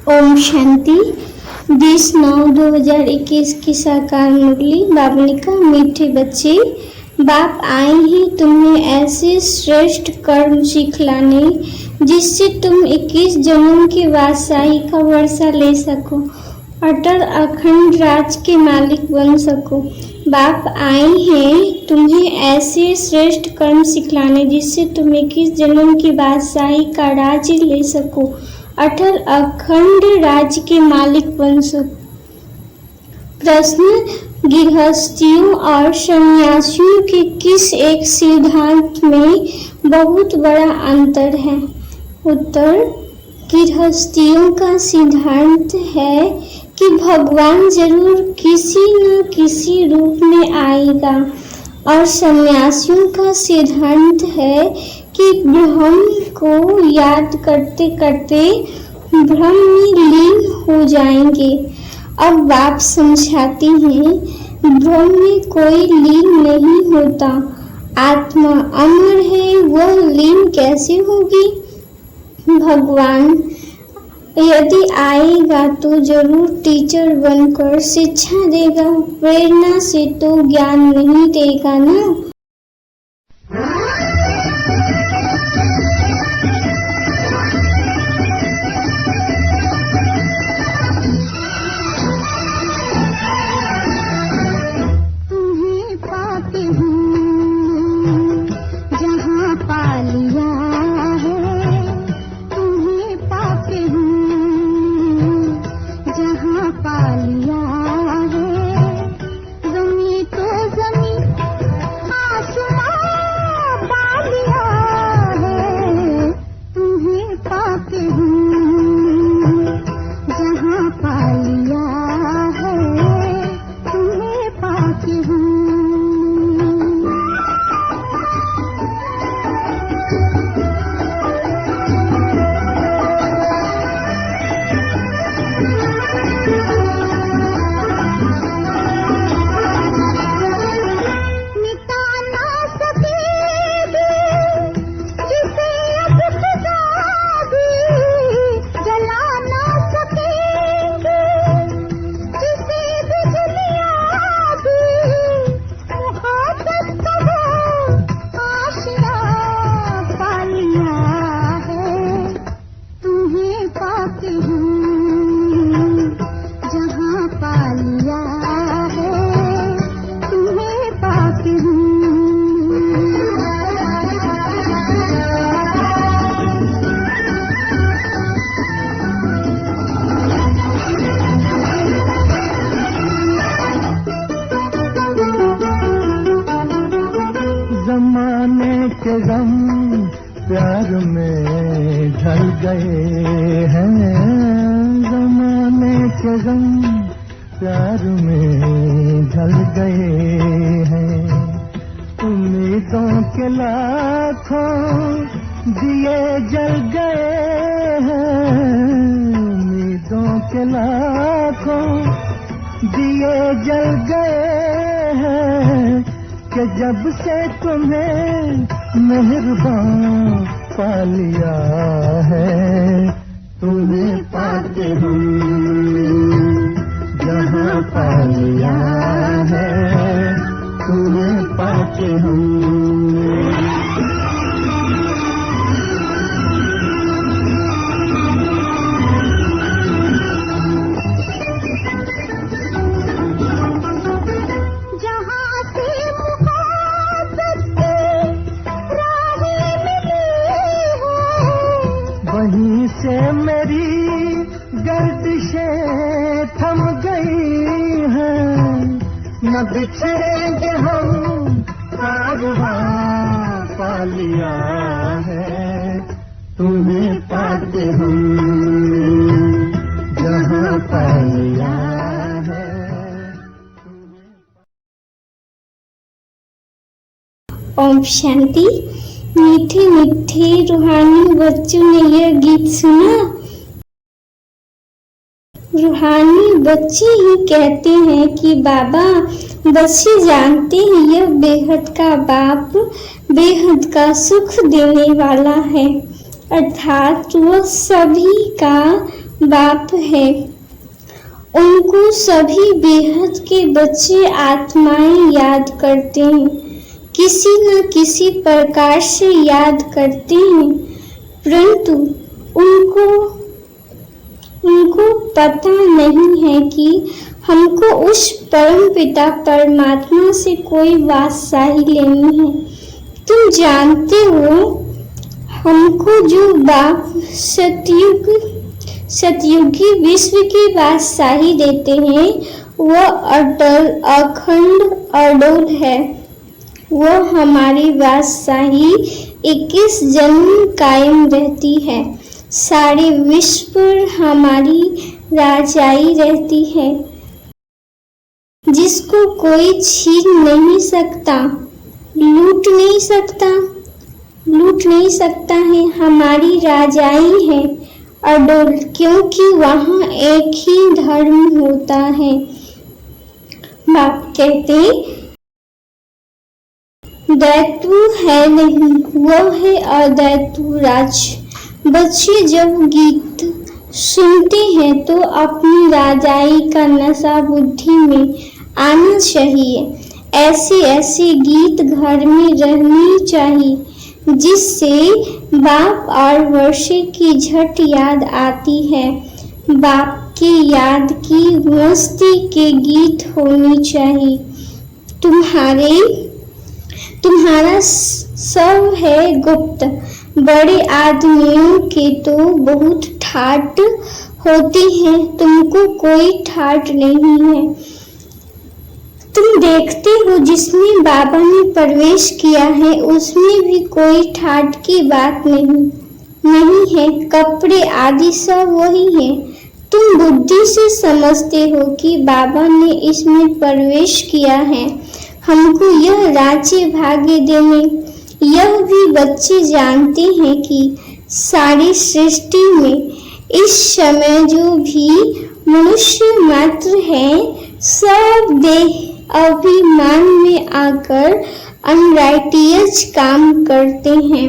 ओम शांति। 20/9/2021 की साकार मुरली। बाबा ने कहा, मीठे बच्चे, बाप आए हैं तुम्हें ऐसे श्रेष्ठ कर्म सिखलाने जिससे तुम 21 जन्म के बादशाही का वर्षा ले सको, अटल अखंड राज के मालिक बन सको। बाप आए हैं तुम्हें ऐसे श्रेष्ठ कर्म सिखलाने जिससे तुम 21 जन्म की बादशाही का राज ले सको, अटल अखंड राज्य के मालिक बन सको। प्रश्न: गृहस्थियों और सन्यासियों के किस एक सिद्धांत में बहुत बड़ा अंतर है? उत्तर: गृहस्थियों का सिद्धांत है कि भगवान जरूर किसी न किसी रूप में आएगा, और सन्यासियों का सिद्धांत है कि ब्रह्म को याद करते करते ब्रह्म में लीन हो जाएंगे। अब बाप समझाती हैं, ब्रह्म में कोई लीन नहीं होता, आत्मा अमर है, वह लीन कैसे होगी? भगवान यदि आएगा तो जरूर टीचर बनकर शिक्षा देगा, प्रेरणा से तो ज्ञान नहीं देगा ना। प्यार में ढल गए हैं, ज़माने के गम प्यार में ढल गए हैं। उम्मीदों के लाखों दिए जल गए हैं, उम्मीदों के लाखों दिए जल गए हैं, कि जब से तुम्हें मेहरबान पा लिया है, तुम्हें पाके हम जहाँ पा लिया है, तुम्हें पाके हम। वहीं से मेरी गर्दिशें थम गई हैं, न बिछड़ेंगे हम, कारवां पा लिया है, तुम्हें पाके हम जहाँ पा लिया है। ओम शांति। मीठे मीठे रूहानी बच्चों ने यह गीत सुना। रूहानी बच्चे ही कहते हैं कि बाबा, बच्चे जानते हैं यह बेहद का बाप बेहद का सुख देने वाला है, अर्थात वह सभी का बाप है। उनको सभी बेहद के बच्चे आत्माएं याद करते हैं, किसी न किसी प्रकार से याद करते हैं, परंतु उनको पता नहीं है कि हमको उस परम पिता परमात्मा से कोई बादशाही लेनी है। तुम जानते हो, हमको जो बाप सतयुगी विश्व की बादशाही देते हैं वह अटल अखंड अडोल है। वह हमारी बादशाही 21 जन्म कायम रहती है। सारे विश्व पर हमारी राजाई रहती है, जिसको कोई छीन नहीं सकता, लूट नहीं सकता है। हमारी राजाई है अडोल, क्योंकि वहाँ एक ही धर्म होता है। बाप कहते दैत्य है नहीं, वह है अदैत्य राज। बच्चे जब गीत सुनते हैं तो अपनी राजाई का नशा बुद्धि में आना चाहिए। ऐसे गीत घर में रहने चाहिए, जिससे बाप और वर्षे की झट याद आती है। बाप के याद की मस्ती के गीत होनी चाहिए। तुम्हारा सब है गुप्त। बड़े आदमियों के तो बहुत ठाट होते हैं, तुमको कोई ठाट नहीं है। तुम देखते हो, जिसमें बाबा ने प्रवेश किया है उसमें भी कोई ठाट की बात नहीं है। कपड़े आदि सब वही है। तुम बुद्धि से समझते हो कि बाबा ने इसमें प्रवेश किया है हमको यह राज्य भाग्य देने। यह भी बच्चे जानते हैं कि सारी सृष्टि में इस समय जो भी मनुष्य मात्र है, सब देह अभिमान में आकर अनराइटियस काम करते हैं,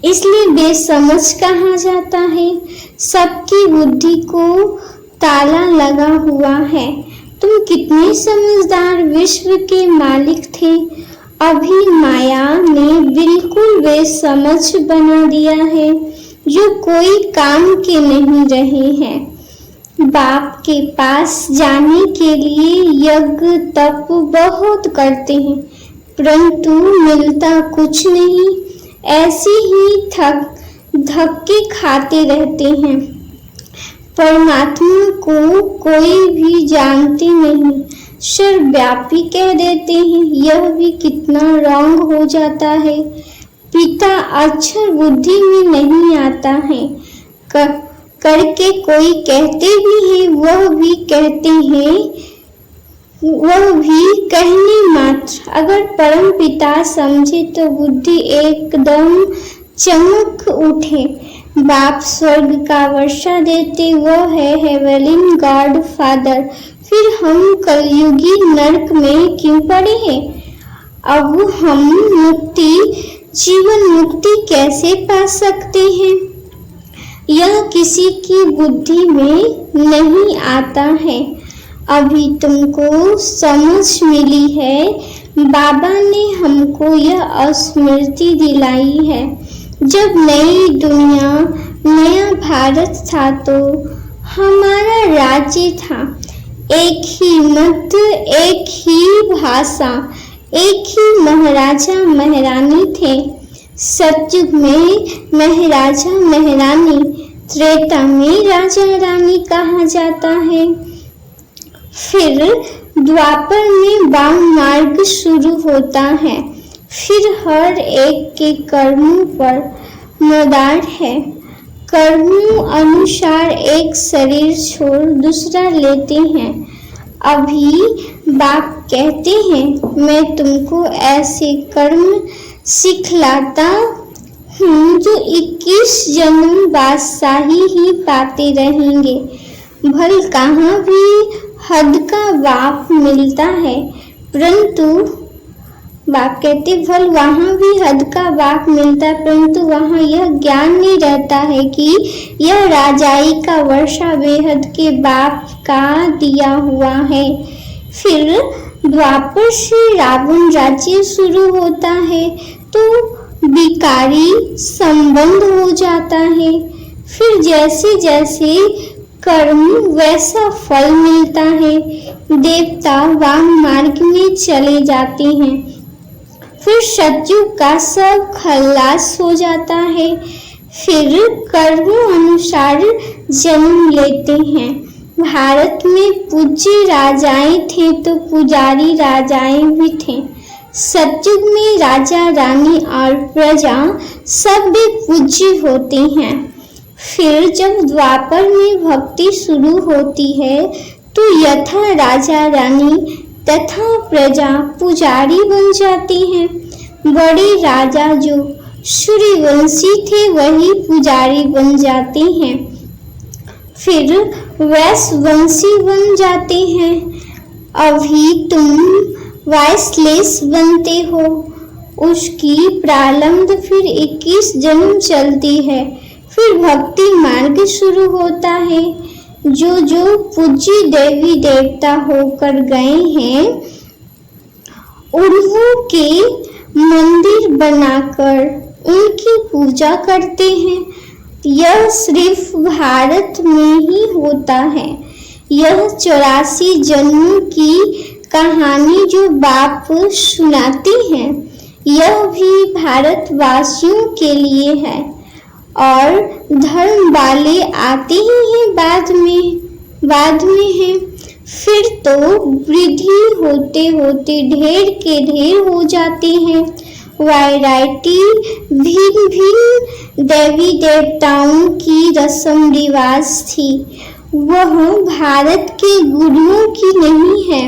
इसलिए बेसमझ कहा जाता है। सबकी बुद्धि को ताला लगा हुआ है। तुम कितने समझदार विश्व के मालिक थे, अभी माया ने बिल्कुल बेसमझ बना दिया है, जो कोई काम के नहीं रहे हैं। बाप के पास जाने के लिए यज्ञ तप बहुत करते हैं, परंतु मिलता कुछ नहीं। ऐसे ही धक्के खाते रहते हैं। परमात्मा को कोई भी जानते नहीं, सर्वव्यापी कह देते हैं। यह भी कितना रॉन्ग हो जाता है। पिता अक्षर बुद्धि में नहीं आता है, करके कोई कहते भी हैं, वह भी कहते हैं, वह भी कहने मात्र। अगर परम पिता समझे तो बुद्धि एकदम चमक उठे। बाप स्वर्ग का वर्षा देते, वह है हेवलिन गॉड फादर। फिर हम कलयुगी नरक में क्यों पड़े हैं? अब हम जीवन मुक्ति कैसे पा सकते हैं? यह किसी की बुद्धि में नहीं आता है। अभी तुमको समझ मिली है। बाबा ने हमको यह स्मृति दिलाई है। जब नई दुनिया, नया भारत था तो हमारा राज्य था। एक ही मत, एक ही भाषा, एक ही महाराजा महारानी थे। सतयुग में महाराजा महारानी, त्रेता में राजा रानी कहा जाता है। फिर द्वापर में वाम मार्ग शुरू होता है। फिर हर एक के कर्मों पर मदार है। कर्मों अनुसार एक शरीर छोड़ दूसरा लेते हैं। अभी बाप कहते हैं, मैं तुमको ऐसे कर्म सिखलाता हूँ जो 21 जन्म बादशाही ही पाते रहेंगे। भल कहाँ भी हद का बाप मिलता है, परंतु बाप कहते फल वहाँ भी हद का बाप मिलता है, परंतु वहाँ यह ज्ञान नहीं रहता है कि यह राजाई का वर्षा बेहद के बाप का दिया हुआ है। फिर द्वापर से रावण राज्य शुरू होता है तो विकारी संबंध हो जाता है। फिर जैसे जैसे कर्म वैसा फल मिलता है। देवता वाम मार्ग में चले जाते हैं। फिर सतयुग का सब खल्लास हो जाता है। फिर कर्म अनुसार जन्म लेते हैं। भारत में पूज्य राजाएं थे तो पुजारी राजाएं भी थे। सतयुग में राजा रानी और प्रजा सब भी पूज्य होते हैं। फिर जब द्वापर में भक्ति शुरू होती है तो यथा राजा रानी तथा प्रजा पुजारी बन जाती हैं। बड़े राजा जो सूर्यवंशी थे वही पुजारी बन जाते हैं। फिर वैश्यवंशी बन जाते हैं। अभी तुम वाइसलेस बनते हो। उसकी प्रारंभ फिर 21 जन्म चलती है। फिर भक्ति मार्ग शुरू होता है। जो जो पूज्य देवी देवता होकर गए हैं उन्हों के मंदिर बनाकर उनकी पूजा करते हैं। यह सिर्फ भारत में ही होता है। यह 84 जन्मों की कहानी जो बाप सुनाती हैं यह भी भारतवासियों के लिए है और धर्म वाले आते ही हैं बाद में हैं। फिर तो वृद्धि होते होते ढेर के ढेर हो जाती है। वैरायटी भिन्न भिन्न देवी देवताओं की रस्म रिवाज थी। वह भारत के गुरुओं की नहीं है।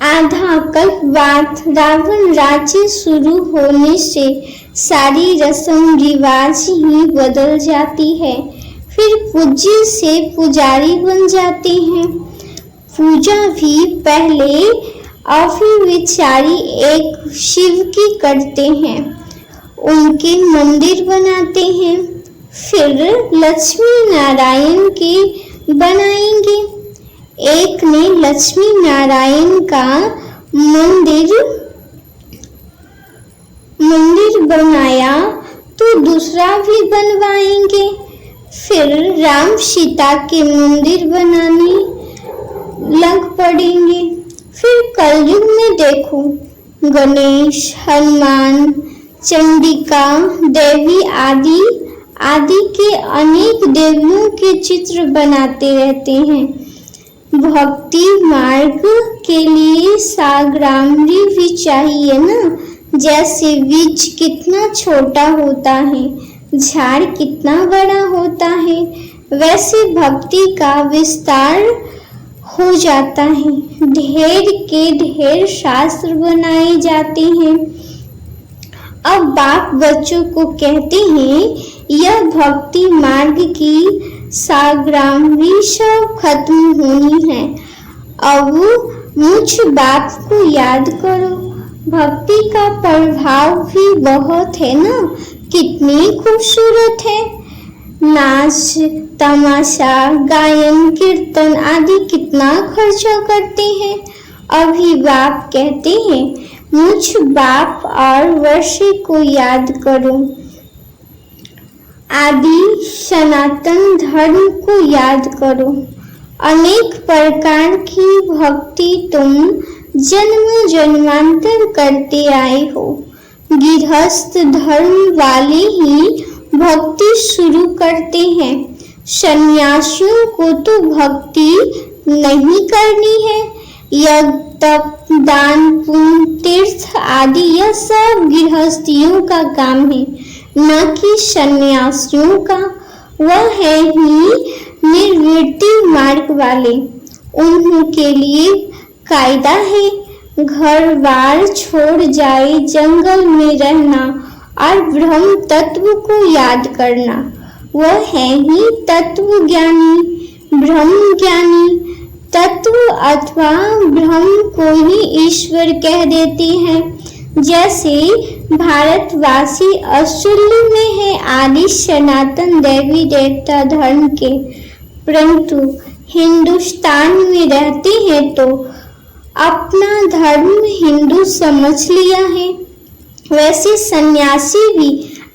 आधा कल्प बाद रावण राज्य शुरू होने से सारी रस्म रिवाज ही बदल जाती है। फिर पूज्य से पुजारी बन जाते हैं। पूजा भी पहले अभिविचारी एक शिव की करते हैं। उनके मंदिर बनाते हैं। फिर लक्ष्मी नारायण के बनाएंगे। एक ने लक्ष्मी नारायण का मंदिर बनाया तो दूसरा भी बनवाएंगे। फिर राम सीता के मंदिर बनाने लग पड़ेंगे। फिर कलयुग में देखो गणेश, हनुमान, चंडिका देवी आदि के अनेक देवियों के चित्र बनाते रहते हैं। भक्ति मार्ग के लिए साग्रामरी भी चाहिए ना। जैसे बीज कितना छोटा होता है, झाड़ कितना बड़ा होता है, वैसे भक्ति का विस्तार हो जाता है। ढेर के ढेर शास्त्र बनाए जाते हैं। अब बाप बच्चों को कहते हैं यह भक्ति मार्ग की साग्रामरी सब खत्म होनी है। अब मुझ बाप को याद करो। भक्ति का प्रभाव भी बहुत है ना। कितनी खूबसूरत है। नाच तमाशा गायन कीर्तन आदि कितना खर्चा करते हैं। अभी बाप कहते हैं मुझ बाप और वर्षे को याद करो। आदि सनातन धर्म को याद करो। अनेक प्रकार की भक्ति तुम जन्म जन्मांतर करते आए हो। गृहस्थ धर्म वाले ही भक्ति शुरू करते हैं। सन्यासियों को तो भक्ति नहीं करनी है। यज्ञ तप दान पुण्य तीर्थ आदि यह सब गृहस्थियों का काम है, न कि सन्यासियों का। वह है ही निर्वृत्ति मार्ग वाले। उन्हीं के लिए कायदा है घर बार छोड़ जाए जंगल में रहना और ब्रह्म तत्व को याद करना। वह है ही तत्व ज्ञानी, ब्रह्म ज्ञानी। तत्व अथवा ब्रह्म को ही ईश्वर कह देते हैं। जैसे भारतवासी असुल्य में है आदि सनातन देवी देवता धर्म के, परंतु हिंदुस्तान में रहते हैं तो अपना धर्म हिंदू समझ लिया है। वैसे सन्यासी भी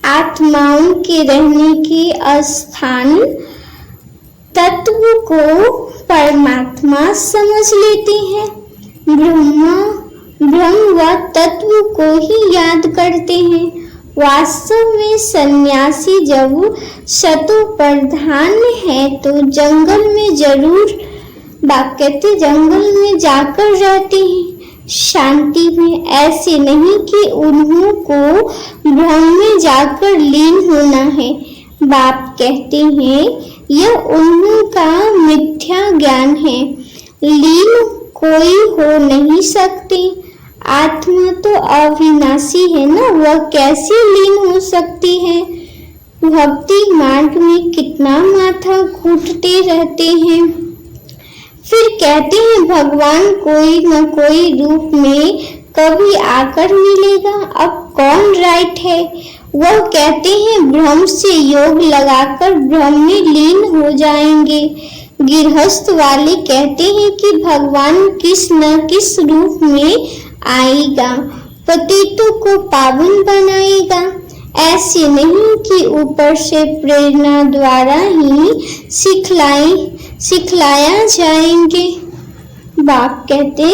आत्माओं के रहने के स्थान तत्व को परमात्मा समझ लेते हैं। ब्रह्म व तत्व को ही याद करते हैं। वास्तव में सन्यासी जब शतोप्रधान है तो जंगल में जंगल में जाकर रहते हैं शांति में, ऐसे नहीं कि उन्हों को ब्रह्म में जाकर लीन होना है। बाप कहते हैं यह उन्हों का मिथ्या ज्ञान है, लीन कोई हो नहीं सकती। आत्मा तो अविनाशी है ना, वह कैसे लीन हो सकती है। भक्ति मार्ग में कितना माथा कूटते रहते हैं, फिर कहते हैं भगवान कोई न कोई रूप में कभी आकर मिलेगा। अब कौन राइट है। वह कहते हैं ब्रह्म से योग लगाकर ब्रह्म में लीन हो जाएंगे। गृहस्थ वाले कहते हैं कि भगवान किस न किस रूप में आएगा, पतितों को पावन बनाएगा। ऐसे नहीं कि ऊपर से प्रेरणा द्वारा ही सिखलाया जाएंगे। बाप कहते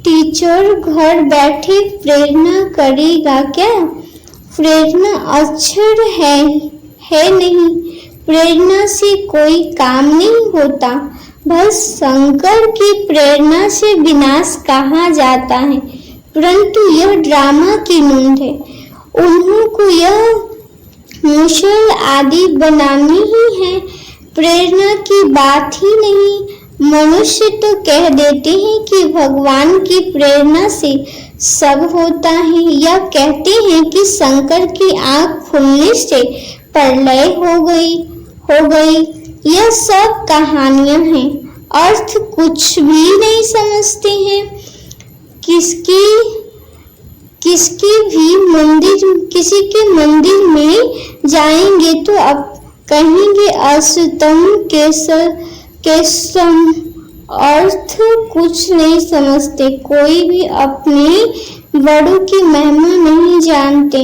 टीचर घर बैठे प्रेरणा करेगा क्या। प्रेरणा अक्षर है नहीं, प्रेरणा से कोई काम नहीं होता। बस शंकर की प्रेरणा से विनाश कहा जाता है, परंतु यह ड्रामा की नूंद है। उन्हों को यह मुसल आदि बनानी ही है, प्रेरणा की बात ही नहीं। मनुष्य तो कह देते हैं कि भगवान की प्रेरणा से सब होता है, या कहते हैं कि शंकर की आंख खुलने से प्रलय हो गई। यह सब कहानियां हैं, अर्थ कुछ भी नहीं समझते हैं। किसी के मंदिर में जाएंगे तो अब कहेंगे असुतम केशम, अर्थ कुछ नहीं समझते। कोई भी अपने बड़ों की महिमा नहीं जानते।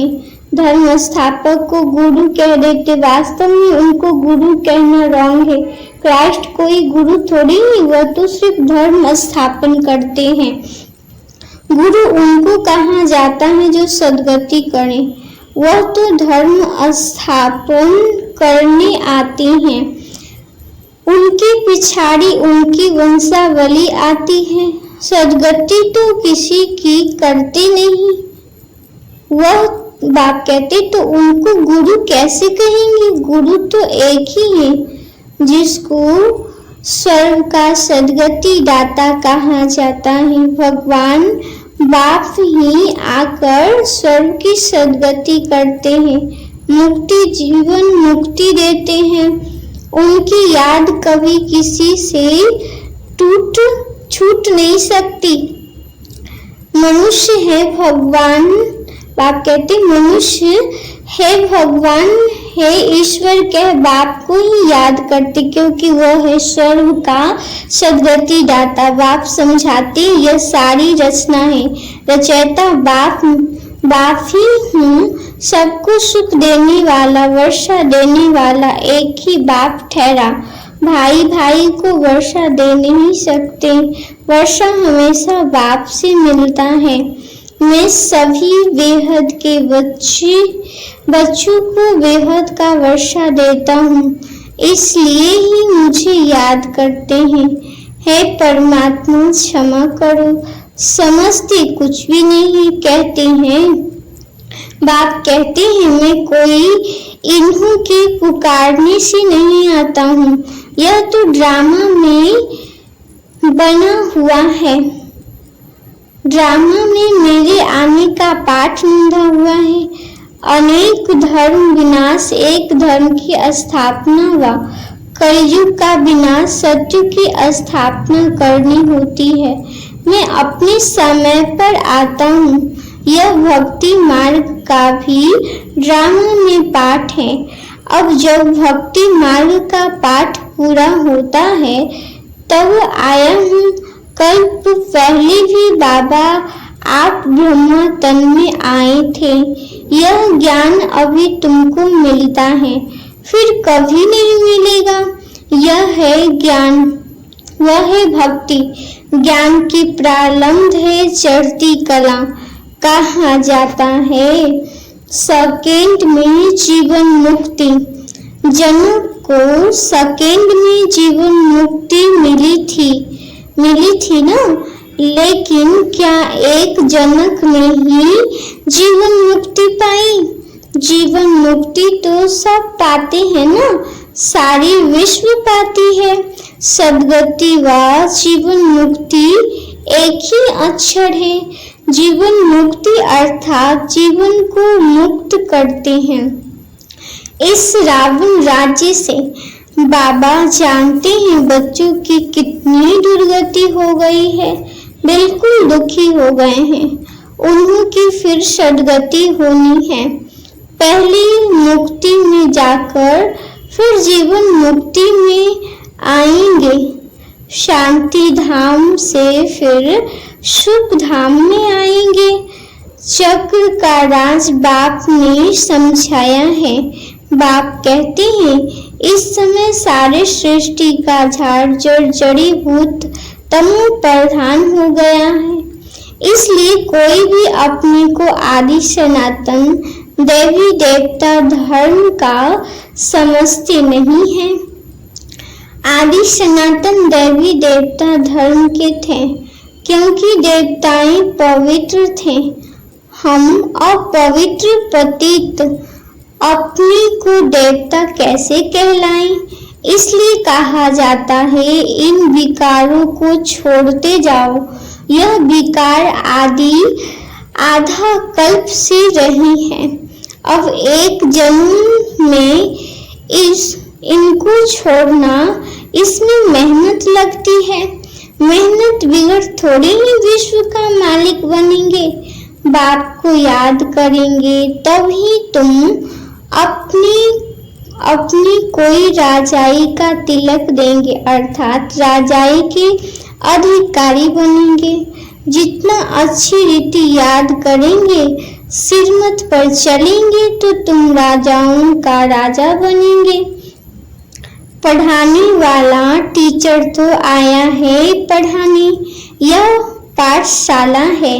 धर्म स्थापक को गुरु कह देते, वास्तव में उनको गुरु कहना रॉन्ग है। क्राइस्ट कोई गुरु थोड़ी नहीं, वह तो सिर्फ धर्म स्थापन करते हैं। गुरु उनको कहा जाता है जो सद्गति करें, वह तो धर्म स्थापन करने आते हैं। उनके पिछाड़ी उनकी वंशावली आती है। सद्गति तो किसी की करते नहीं। वह बाप कहते तो उनको गुरु कैसे कहेंगे। गुरु तो एक ही है, जिसको सर्व का सद्गति दाता कहा जाता है। भगवान बाप ही आकर सर्व की सद्गति करते हैं, जीवन मुक्ति देते हैं। उनकी याद कभी किसी से छूट नहीं सकती। मनुष्य है भगवान, बाप कहते मनुष्य है भगवान है ईश्वर कह बाप को ही याद करते, क्योंकि वह है सर्व का सद्गति दाता। बाप समझाते यह सारी रचना है, रचयिता बाप ही हूँ। सबको सुख देने वाला, वर्षा देने वाला एक ही बाप ठहरा। भाई भाई को वर्षा दे नहीं सकते, वर्षा हमेशा बाप से मिलता है। मैं सभी बेहद के बच्चों को बेहद का वर्षा देता हूँ, इसलिए ही मुझे याद करते हैं। हे परमात्मा क्षमा करो, समझते कुछ भी नहीं। कहते हैं बाप कहते हैं मैं कोई इन्हों के पुकारने से नहीं आता हूँ, यह तो ड्रामा में बना हुआ है। ड्रामा में मेरे आने का पाठ निंदा हुआ है। अनेक धर्म विनाश, एक धर्म की स्थापना व कलयुग का विनाश, सत्य की स्थापना करनी होती है। मैं अपने समय पर आता हूँ, यह भक्ति मार्ग का भी ड्रामा में पाठ है। अब जब भक्ति मार्ग का पाठ पूरा होता है तब आया हूँ। कल्प पहले भी बाबा आप ब्रह्मा तन में आए थे। यह ज्ञान अभी तुमको मिलता है, फिर कभी नहीं मिलेगा। यह है ज्ञान, वह है भक्ति। ज्ञान की प्रारंभ है चढ़ती कला। कहा जाता है सेकेंड में जीवन मुक्ति। जनक को सेकेंड में जीवन मुक्ति मिली थी ना, लेकिन क्या एक जनक ने ही जीवन मुक्ति पाई? जीवन मुक्ति तो सब पाते हैं ना, सारी विश्व पाती है। सदगति व जीवन मुक्ति एक ही अक्षर है। जीवन मुक्ति अर्थात जीवन को मुक्त करते हैं इस रावण राज्य से। बाबा जानते हैं बच्चों की कितनी दुर्गति हो गई है, बिल्कुल दुखी हो गए हैं। उन्हों की फिर सदगति होनी है। पहले मुक्ति में जाकर फिर जीवन मुक्ति में आएंगे। शांति धाम से फिर सुख धाम में आएंगे। चक्र का राज बाप ने समझाया है। बाप कहते हैं इस समय सारे सृष्टि का झाड़ जड़ीभूत तमो प्रधान हो गया है। इसलिए कोई भी अपने को आदि सनातन देवी देवता धर्म का समझते नहीं है। आदि सनातन देवी देवता धर्म के थे क्योंकि देवताएं पवित्र थे। हम अपवित्र पतित अपने को देवता कैसे कहलाएं? इसलिए कहा जाता है इन विकारों को छोड़ते जाओ। यह विकार आधा कल्प से रही है। अब एक जन्म में इनको छोड़ना, इसमें मेहनत लगती है। मेहनत बिगड़ थोड़ी ही विश्व का मालिक बनेंगे। बाप को याद करेंगे तभी तुम अपनी कोई राजाई का तिलक देंगे, अर्थात राजाई के अधिकारी बनेंगे। जितना अच्छी रीति याद करेंगे, सिरमत पर चलेंगे तो तुम राजाओं का राजा बनेंगे। पढ़ाने वाला टीचर तो आया है पढ़ाने। यह पाठशाला है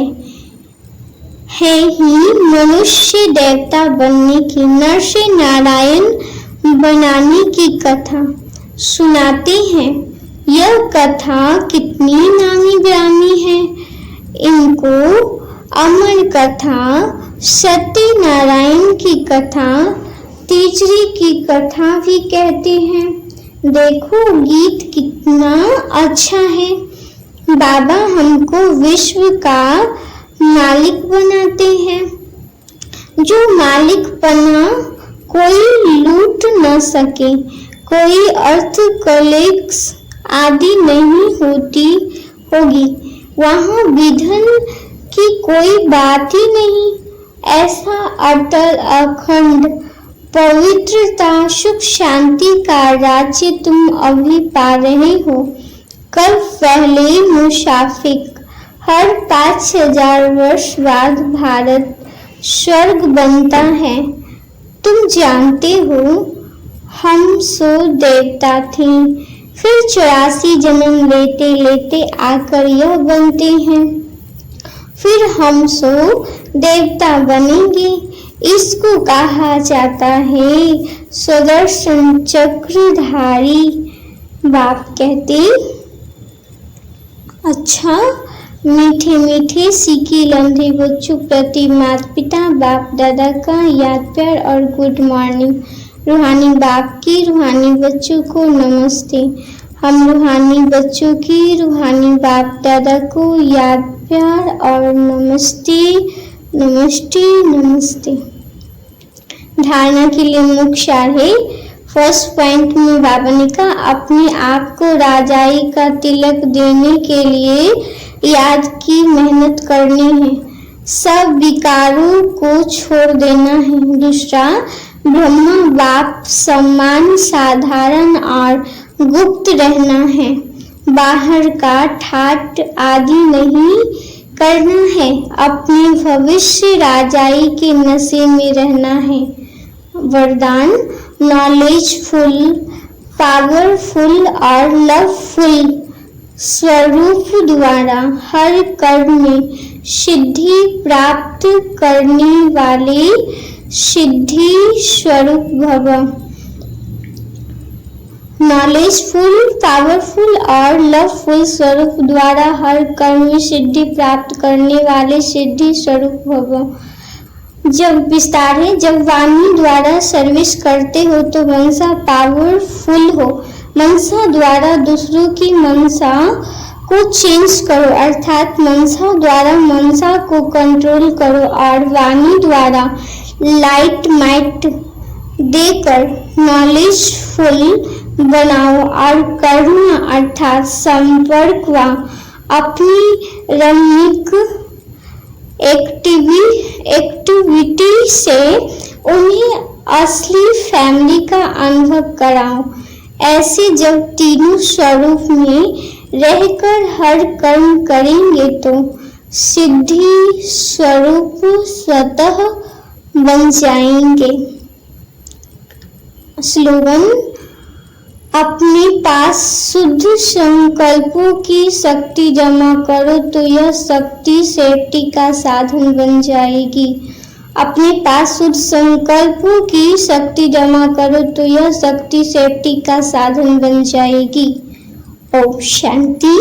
ही मनुष्य देवता बनने की, नर से नारायण बनाने की कथा सुनाते हैं। यह कथा कितनी नामी ग्रामी है। इनको अमर कथा, सत्यनारायण की कथा, तीसरी की कथा भी कहते हैं। देखो गीत कितना अच्छा है। बाबा हमको विश्व का मालिक बनाते हैं। जो मालिक बना कोई लूट न सके, कोई अर्थ कलेक्स आदि नहीं होगी। वहाँ विधन की कोई बात ही नहीं। ऐसा अटल अखंड पवित्रता सुख शांति का राज्य तुम अभी पा रहे हो। कल पहले मुसाफिक हर 5000 वर्ष बाद भारत स्वर्ग बनता है। तुम जानते हो हम सो देवता थे, फिर 84 जन्म लेते लेते आकर यह बनते हैं। फिर हम सो देवता बनेंगे। इसको कहा जाता है सुदर्शन चक्रधारी। बाप कहते अच्छा मीठे मीठे सीखे लंधे बच्चों प्रति माता पिता बाप दादा का याद प्यार और गुड मॉर्निंग। रूहानी बाप की रूहानी बच्चों को नमस्ते। हम रूहानी बच्चों की रूहानी बाप दादा को याद प्यार और नमस्ते नमस्ते नमस्ते। धारणा के लिए मुख्य सार है। फर्स्ट पॉइंट में बाबा ने कहा अपने आप को राजाई का तिलक देने के लिए याद की मेहनत करनी है। सब विकारों को छोड़ देना है। दूसरा, ब्रह्मा बाप सम्मान साधारण और गुप्त रहना है। बाहर का ठाट आदि नहीं करना है। अपने भविष्य राजाई के नशे में रहना है। वरदान, नॉलेजफुल, पावरफुल और लवफुल स्वरूप द्वारा हर कर्म में सिद्धि प्राप्त करने वाले सिद्धि स्वरूप भव। नॉलेजफुल, पावरफुल और लवफुल स्वरूप द्वारा हर कर्म में सिद्धि प्राप्त करने वाले सिद्धि स्वरूप भव। जब विस्तार है, जब वाणी द्वारा सर्विस करते हो तो मनसा पावरफुल हो। मनसा द्वारा दूसरों की मनसा को चेंज करो, अर्थात मनसा द्वारा मनसा को कंट्रोल करो और वाणी द्वारा लाइट माइट देकर नॉलेजफुल बनाओ और कर्म अर्थात संपर्क व अपनी रमणीक एक्टिविटी से उन्हें असली फैमिली का अनुभव कराओ। ऐसे जब तीनों स्वरूप में रहकर हर कर्म करेंगे तो सिद्धि स्वरूप स्वतः बन जाएंगे। स्लोगन, अपने पास शुद्ध संकल्पों की शक्ति जमा करो तो यह शक्ति सेफ्टी का साधन बन जाएगी। अपने पास शुद्ध संकल्पों की शक्ति जमा करो तो यह शक्ति सेफ्टी का साधन बन जाएगी। ओम शांति।